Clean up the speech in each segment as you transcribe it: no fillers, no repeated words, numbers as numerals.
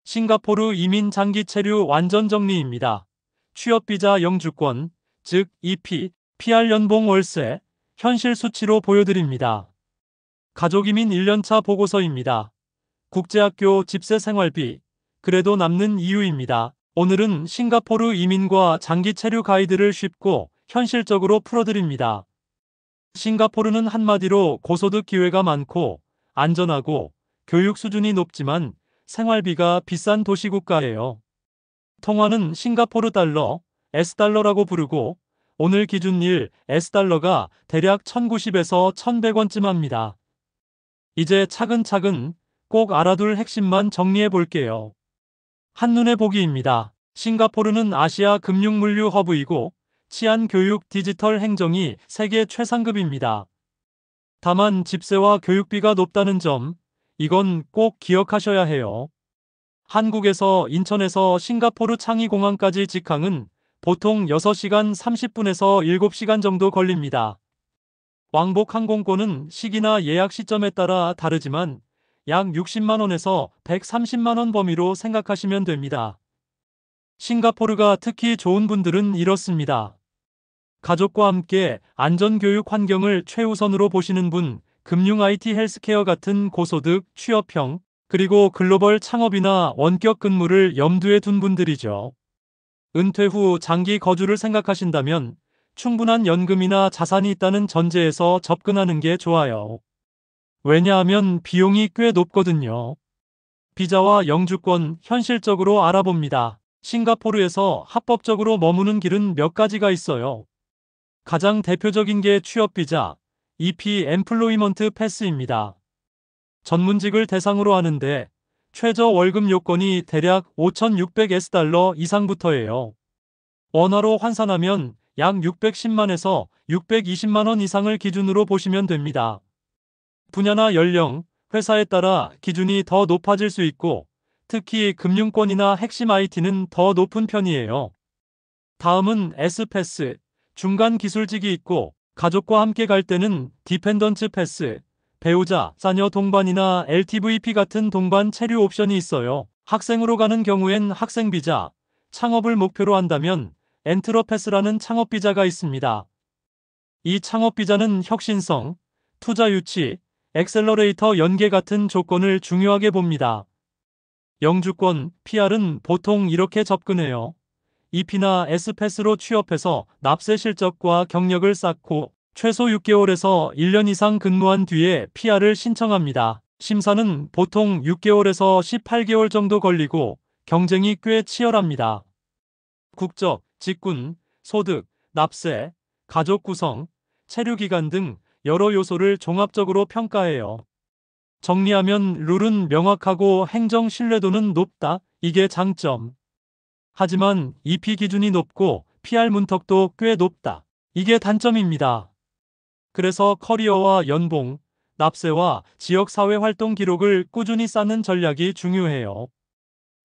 싱가포르 이민 장기 체류 완전 정리입니다. 취업비자 영주권, 즉 EP, PR 연봉 월세, 현실 수치로 보여드립니다. 가족이민 1년차 보고서입니다. 국제학교 집세 생활비, 그래도 남는 이유입니다. 오늘은 싱가포르 이민과 장기 체류 가이드를 쉽고 현실적으로 풀어드립니다. 싱가포르는 한마디로 고소득 기회가 많고 안전하고 교육 수준이 높지만 생활비가 비싼 도시국가예요. 통화는 싱가포르 달러, S달러라고 부르고 오늘 기준 1 S달러가 대략 1090에서 1100원쯤 합니다. 이제 차근차근 꼭 알아둘 핵심만 정리해 볼게요. 한눈에 보기입니다. 싱가포르는 아시아 금융물류 허브이고 치안, 교육, 디지털 행정이 세계 최상급입니다. 다만 집세와 교육비가 높다는 점, 이건 꼭 기억하셔야 해요. 한국에서 인천에서 싱가포르 창의공항까지 직항은 보통 6시간 30분에서 7시간 정도 걸립니다. 왕복 항공권은 시기나 예약 시점에 따라 다르지만 약 60만원에서 130만원 범위로 생각하시면 됩니다. 싱가포르가 특히 좋은 분들은 이렇습니다. 가족과 함께 안전교육 환경을 최우선으로 보시는 분, 금융, IT, 헬스케어 같은 고소득, 취업형, 그리고 글로벌 창업이나 원격 근무를 염두에 둔 분들이죠. 은퇴 후 장기 거주를 생각하신다면 충분한 연금이나 자산이 있다는 전제에서 접근하는 게 좋아요. 왜냐하면 비용이 꽤 높거든요. 비자와 영주권 현실적으로 알아봅니다. 싱가포르에서 합법적으로 머무는 길은 몇 가지가 있어요. 가장 대표적인 게 취업비자, EP 엠플로이먼트 패스입니다. 전문직을 대상으로 하는데 최저 월급 요건이 대략 5,600S달러 이상부터예요. 원화로 환산하면 약 610만에서 620만원 이상을 기준으로 보시면 됩니다. 분야나 연령, 회사에 따라 기준이 더 높아질 수 있고 특히 금융권이나 핵심 IT는 더 높은 편이에요. 다음은 S패스, 중간 기술직이 있고 가족과 함께 갈 때는 디펜던트 패스, 배우자, 자녀 동반이나 LTVP 같은 동반 체류 옵션이 있어요. 학생으로 가는 경우엔 학생비자, 창업을 목표로 한다면 엔트러 패스라는 창업비자가 있습니다. 이 창업비자는 혁신성, 투자 유치, 엑셀러레이터 연계 같은 조건을 중요하게 봅니다. 영주권, PR은 보통 이렇게 접근해요. EP나 S패스로 취업해서 납세 실적과 경력을 쌓고 최소 6개월에서 1년 이상 근무한 뒤에 PR을 신청합니다. 심사는 보통 6개월에서 18개월 정도 걸리고 경쟁이 꽤 치열합니다. 국적, 직군, 소득, 납세, 가족 구성, 체류 기간 등 여러 요소를 종합적으로 평가해요. 정리하면 룰은 명확하고 행정 신뢰도는 높다. 이게 장점. 하지만 EP 기준이 높고 PR 문턱도 꽤 높다. 이게 단점입니다. 그래서 커리어와 연봉, 납세와 지역사회 활동 기록을 꾸준히 쌓는 전략이 중요해요.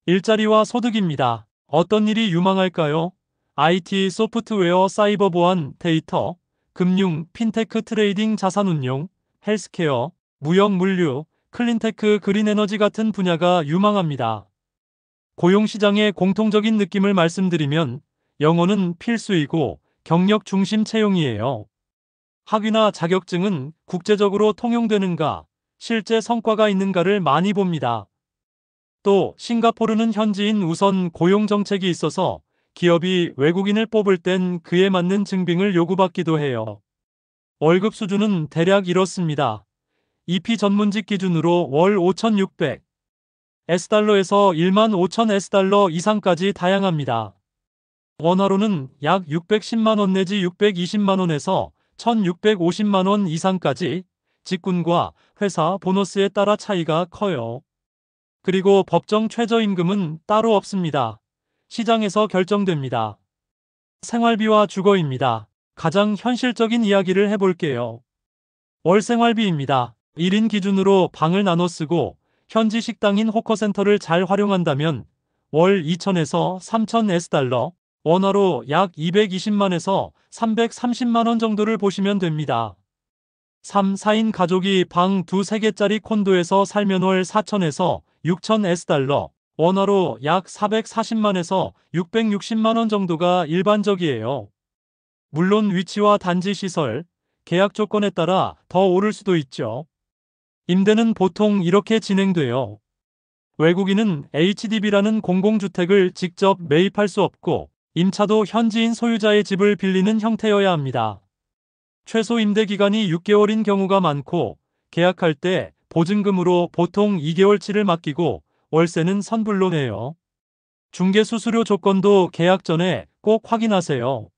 일자리와 소득입니다. 어떤 일이 유망할까요? IT, 소프트웨어, 사이버 보안, 데이터, 금융, 핀테크, 트레이딩, 자산운용, 헬스케어, 무역, 물류, 클린테크, 그린에너지 같은 분야가 유망합니다. 고용시장의 공통적인 느낌을 말씀드리면 영어는 필수이고 경력 중심 채용이에요. 학위나 자격증은 국제적으로 통용되는가, 실제 성과가 있는가를 많이 봅니다. 또 싱가포르는 현지인 우선 고용 정책이 있어서 기업이 외국인을 뽑을 땐 그에 맞는 증빙을 요구받기도 해요. 월급 수준은 대략 이렇습니다. EP 전문직 기준으로 월 5,600 S달러에서 15,000 S달러 이상까지 다양합니다. 원화로는 약 610만원 내지 620만원에서 1,650만원 이상까지 직군과 회사 보너스에 따라 차이가 커요. 그리고 법정 최저임금은 따로 없습니다. 시장에서 결정됩니다. 생활비와 주거입니다. 가장 현실적인 이야기를 해볼게요. 월 생활비입니다. 1인 기준으로 방을 나눠 쓰고 현지 식당인 호커센터를 잘 활용한다면 월 2,000에서 3,000 S달러, 원화로 약 220만에서 330만원 정도를 보시면 됩니다. 3, 4인 가족이 방 2, 3개짜리 콘도에서 살면 월 4,000에서 6,000 S달러, 원화로 약 440만에서 660만원 정도가 일반적이에요. 물론 위치와 단지 시설, 계약 조건에 따라 더 오를 수도 있죠. 임대는 보통 이렇게 진행돼요. 외국인은 HDB라는 공공주택을 직접 매입할 수 없고 임차도 현지인 소유자의 집을 빌리는 형태여야 합니다. 최소 임대 기간이 6개월인 경우가 많고 계약할 때 보증금으로 보통 2개월치를 맡기고 월세는 선불로 내요. 중개 수수료 조건도 계약 전에 꼭 확인하세요.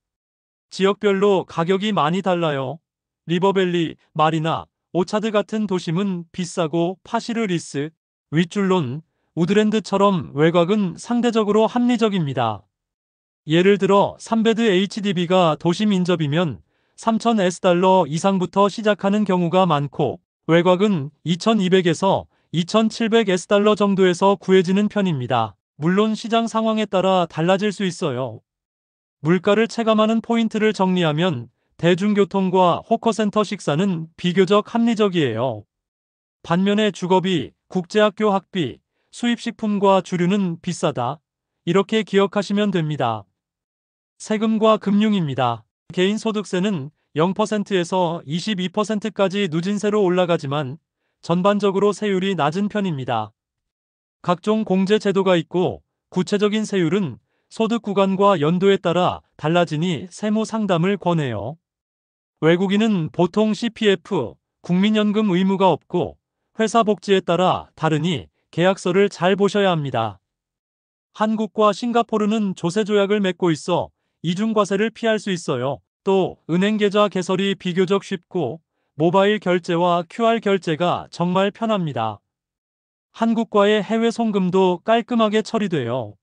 지역별로 가격이 많이 달라요. 리버밸리, 마리나, 오차드 같은 도심은 비싸고 파시르리스, 윗줄론, 우드랜드처럼 외곽은 상대적으로 합리적입니다. 예를 들어 3베드 HDB가 도심 인접이면 3,000 US 달러 이상부터 시작하는 경우가 많고 외곽은 2,200에서 2,700 US 달러 정도에서 구해지는 편입니다. 물론 시장 상황에 따라 달라질 수 있어요. 물가를 체감하는 포인트를 정리하면 대중교통과 호커센터 식사는 비교적 합리적이에요. 반면에 주거비, 국제학교 학비, 수입식품과 주류는 비싸다. 이렇게 기억하시면 됩니다. 세금과 금융입니다. 개인소득세는 0%에서 22%까지 누진세로 올라가지만 전반적으로 세율이 낮은 편입니다. 각종 공제 제도가 있고 구체적인 세율은 소득 구간과 연도에 따라 달라지니 세무 상담을 권해요. 외국인은 보통 CPF, 국민연금 의무가 없고 회사 복지에 따라 다르니 계약서를 잘 보셔야 합니다. 한국과 싱가포르는 조세 조약을 맺고 있어 이중과세를 피할 수 있어요. 또 은행 계좌 개설이 비교적 쉽고 모바일 결제와 QR 결제가 정말 편합니다. 한국과의 해외 송금도 깔끔하게 처리돼요.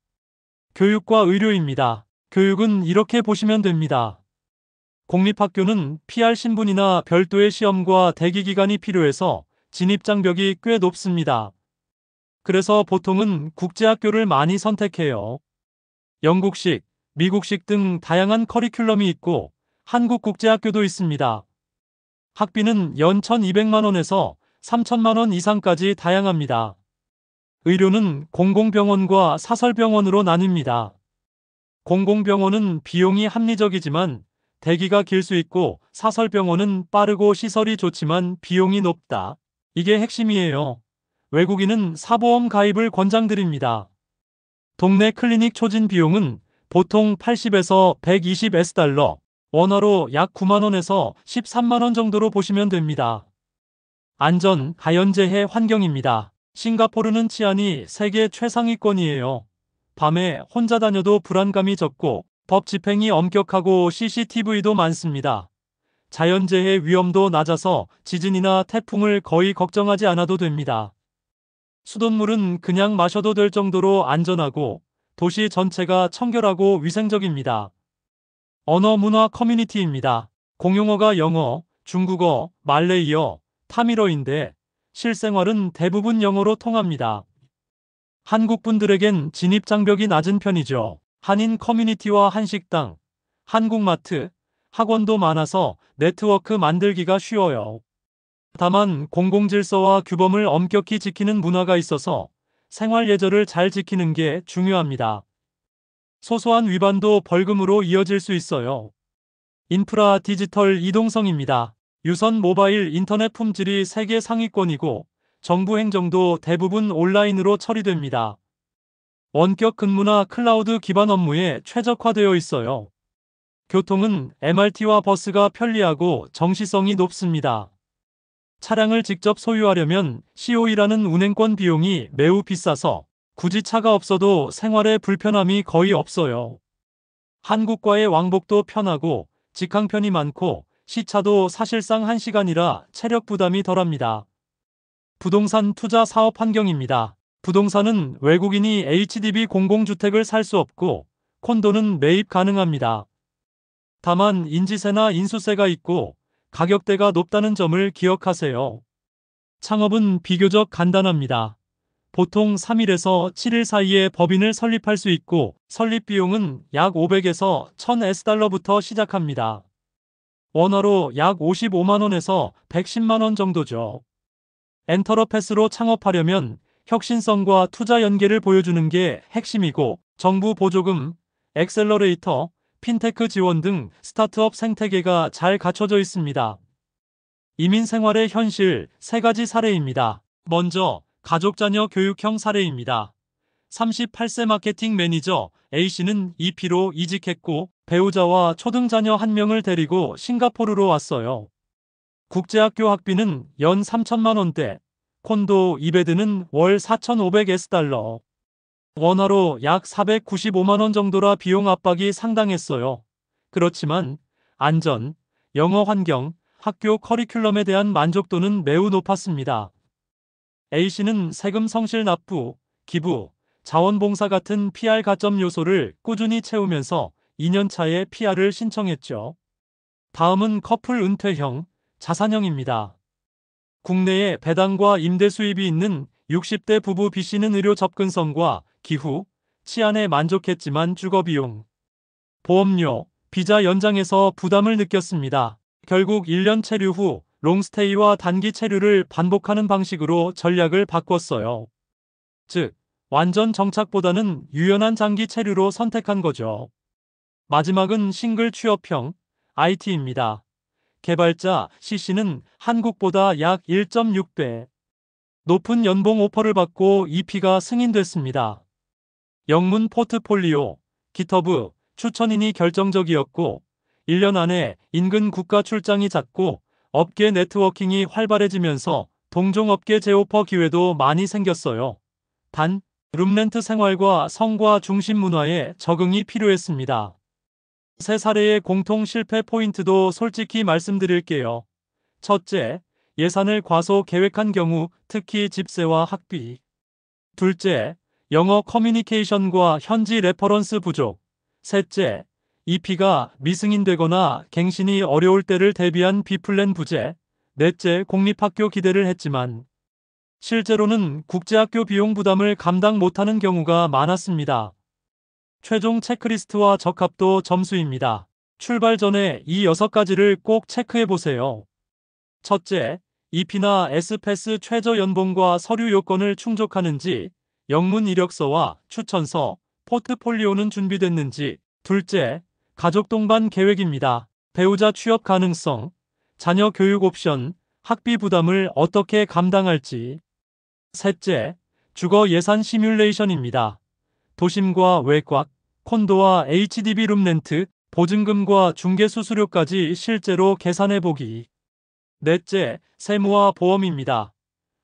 교육과 의료입니다. 교육은 이렇게 보시면 됩니다. 공립학교는 PR 신분이나 별도의 시험과 대기 기간이 필요해서 진입 장벽이 꽤 높습니다. 그래서 보통은 국제학교를 많이 선택해요. 영국식, 미국식 등 다양한 커리큘럼이 있고 한국국제학교도 있습니다. 학비는 연 1,200만원에서 3,000만원 이상까지 다양합니다. 의료는 공공병원과 사설병원으로 나뉩니다. 공공병원은 비용이 합리적이지만 대기가 길 수 있고 사설병원은 빠르고 시설이 좋지만 비용이 높다. 이게 핵심이에요. 외국인은 사보험 가입을 권장드립니다. 동네 클리닉 초진 비용은 보통 80에서 120 US 달러, 원화로 약 9만원에서 13만원 정도로 보시면 됩니다. 안전, 자연재해 환경입니다. 싱가포르는 치안이 세계 최상위권이에요. 밤에 혼자 다녀도 불안감이 적고 법 집행이 엄격하고 CCTV도 많습니다. 자연재해 위험도 낮아서 지진이나 태풍을 거의 걱정하지 않아도 됩니다. 수돗물은 그냥 마셔도 될 정도로 안전하고 도시 전체가 청결하고 위생적입니다. 언어 문화 커뮤니티입니다. 공용어가 영어, 중국어, 말레이어, 타밀어인데 실생활은 대부분 영어로 통합니다. 한국 분들에겐 진입 장벽이 낮은 편이죠. 한인 커뮤니티와 한식당, 한국마트, 학원도 많아서 네트워크 만들기가 쉬워요. 다만 공공질서와 규범을 엄격히 지키는 문화가 있어서 생활 예절을 잘 지키는 게 중요합니다. 소소한 위반도 벌금으로 이어질 수 있어요. 인프라 디지털 이동성입니다. 유선 모바일 인터넷 품질이 세계 상위권이고 정부 행정도 대부분 온라인으로 처리됩니다. 원격 근무나 클라우드 기반 업무에 최적화되어 있어요. 교통은 MRT와 버스가 편리하고 정시성이 높습니다. 차량을 직접 소유하려면 COE라는 운행권 비용이 매우 비싸서 굳이 차가 없어도 생활에 불편함이 거의 없어요. 한국과의 왕복도 편하고 직항편이 많고 시차도 사실상 1시간이라 체력 부담이 덜합니다. 부동산 투자 사업 환경입니다. 부동산은 외국인이 HDB 공공주택을 살 수 없고 콘도는 매입 가능합니다. 다만 인지세나 인수세가 있고 가격대가 높다는 점을 기억하세요. 창업은 비교적 간단합니다. 보통 3일에서 7일 사이에 법인을 설립할 수 있고 설립 비용은 약 500에서 1,000 SD부터 시작합니다. 원화로 약 55만원에서 110만원 정도죠. 엔터러패스로 창업하려면 혁신성과 투자 연계를 보여주는 게 핵심이고, 정부 보조금, 엑셀러레이터, 핀테크 지원 등 스타트업 생태계가 잘 갖춰져 있습니다. 이민 생활의 현실 3가지 사례입니다. 먼저 가족 자녀 교육형 사례입니다. 38세 마케팅 매니저 A씨는 EP로 이직했고 배우자와 초등 자녀 1명을 데리고 싱가포르로 왔어요. 국제학교 학비는 연 3천만 원대, 콘도 2베드는 월 4,500US 달러. 원화로 약 495만 원 정도라 비용 압박이 상당했어요. 그렇지만 안전, 영어 환경, 학교 커리큘럼에 대한 만족도는 매우 높았습니다. A씨는 세금 성실 납부, 기부, 자원봉사 같은 PR 가점 요소를 꾸준히 채우면서 2년 차에 PR을 신청했죠. 다음은 커플 은퇴형, 자산형입니다. 국내에 배당과 임대 수입이 있는 60대 부부 B씨는 의료 접근성과 기후, 치안에 만족했지만 주거비용, 보험료, 비자 연장에서 부담을 느꼈습니다. 결국 1년 체류 후 롱스테이와 단기 체류를 반복하는 방식으로 전략을 바꿨어요. 즉, 완전 정착보다는 유연한 장기 체류로 선택한 거죠. 마지막은 싱글 취업형, IT입니다. 개발자 C씨는 한국보다 약 1.6배 높은 연봉 오퍼를 받고 EP가 승인됐습니다. 영문 포트폴리오, 기터브, 추천인이 결정적이었고 1년 안에 인근 국가 출장이 잦고 업계 네트워킹이 활발해지면서 동종업계 재오퍼 기회도 많이 생겼어요. 단, 룸렌트 생활과 성과 중심 문화에 적응이 필요했습니다. 세 사례의 공통 실패 포인트도 솔직히 말씀드릴게요. 첫째, 예산을 과소 계획한 경우, 특히 집세와 학비. 둘째, 영어 커뮤니케이션과 현지 레퍼런스 부족. 셋째, EP가 미승인되거나 갱신이 어려울 때를 대비한 B플랜 부재. 넷째, 공립학교 기대를 했지만 실제로는 국제학교 비용 부담을 감당 못하는 경우가 많았습니다. 최종 체크리스트와 적합도 점수입니다. 출발 전에 이 6가지를 꼭 체크해보세요. 첫째, EP나 S패스 최저 연봉과 서류 요건을 충족하는지, 영문 이력서와 추천서, 포트폴리오는 준비됐는지. 둘째, 가족 동반 계획입니다. 배우자 취업 가능성, 자녀 교육 옵션, 학비 부담을 어떻게 감당할지. 셋째, 주거 예산 시뮬레이션입니다. 도심과 외곽, 콘도와 HDB 룸렌트, 보증금과 중개수수료까지 실제로 계산해보기. 넷째, 세무와 보험입니다.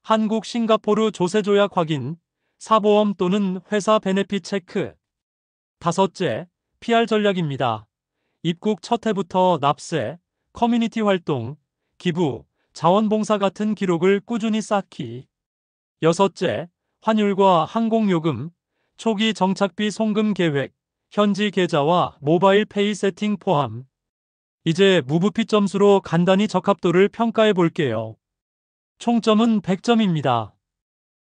한국 싱가포르 조세조약 확인, 사보험 또는 회사 베네핏 체크. 다섯째, PR 전략입니다. 입국 첫 해부터 납세, 커뮤니티 활동, 기부, 자원봉사 같은 기록을 꾸준히 쌓기. 여섯째, 환율과 항공요금, 초기 정착비 송금 계획, 현지 계좌와 모바일 페이 세팅 포함. 이제 무부피 점수로 간단히 적합도를 평가해 볼게요. 총점은 100점입니다.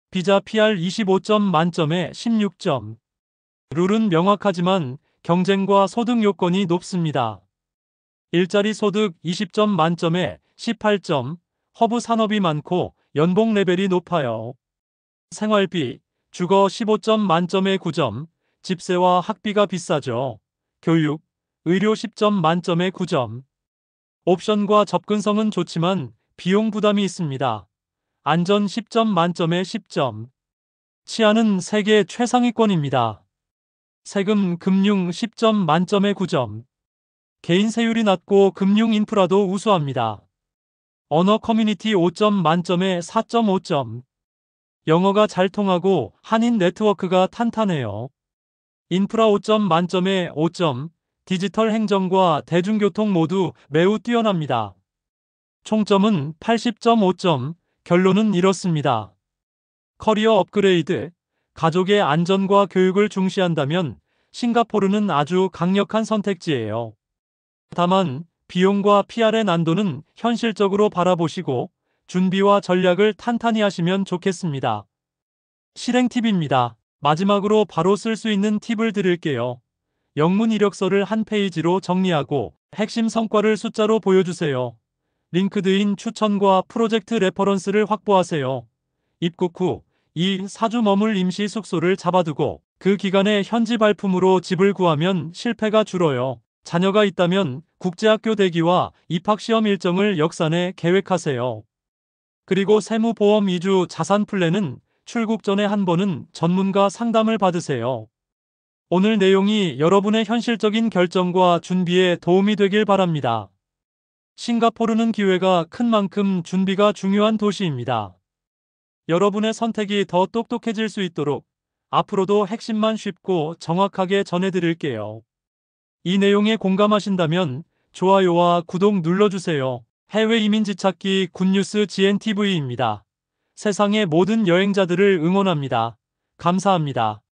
비자 PR 25점 만점에 16점. 룰은 명확하지만 경쟁과 소득 요건이 높습니다. 일자리 소득 20점 만점에 18점, 허브 산업이 많고 연봉 레벨이 높아요. 생활비, 주거 15점 만점에 9점, 집세와 학비가 비싸죠. 교육, 의료 10점 만점에 9점. 옵션과 접근성은 좋지만 비용 부담이 있습니다. 안전 10점 만점에 10점. 치안은 세계 최상위권입니다. 세금, 금융 10점 만점에 9점. 개인 세율이 낮고 금융 인프라도 우수합니다. 언어 커뮤니티 5점 만점에 4.5점. 영어가 잘 통하고 한인 네트워크가 탄탄해요. 인프라 5점 만점에 5점. 디지털 행정과 대중교통 모두 매우 뛰어납니다. 총점은 80.5점. 결론은 이렇습니다. 커리어 업그레이드, 가족의 안전과 교육을 중시한다면 싱가포르는 아주 강력한 선택지예요. 다만 비용과 PR의 난도는 현실적으로 바라보시고 준비와 전략을 탄탄히 하시면 좋겠습니다. 실행 팁입니다. 마지막으로 바로 쓸 수 있는 팁을 드릴게요. 영문 이력서를 한 페이지로 정리하고 핵심 성과를 숫자로 보여주세요. 링크드인 추천과 프로젝트 레퍼런스를 확보하세요. 입국 후 2. 4주 머물 임시 숙소를 잡아두고 그 기간에 현지 발품으로 집을 구하면 실패가 줄어요. 자녀가 있다면 국제학교 대기와 입학시험 일정을 역산해 계획하세요. 그리고 세무보험 이주 자산 플랜은 출국 전에 한 번은 전문가 상담을 받으세요. 오늘 내용이 여러분의 현실적인 결정과 준비에 도움이 되길 바랍니다. 싱가포르는 기회가 큰 만큼 준비가 중요한 도시입니다. 여러분의 선택이 더 똑똑해질 수 있도록 앞으로도 핵심만 쉽고 정확하게 전해드릴게요. 이 내용에 공감하신다면 좋아요와 구독 눌러주세요. 해외 이민지 찾기 굿뉴스 GNTV입니다. 세상의 모든 여행자들을 응원합니다. 감사합니다.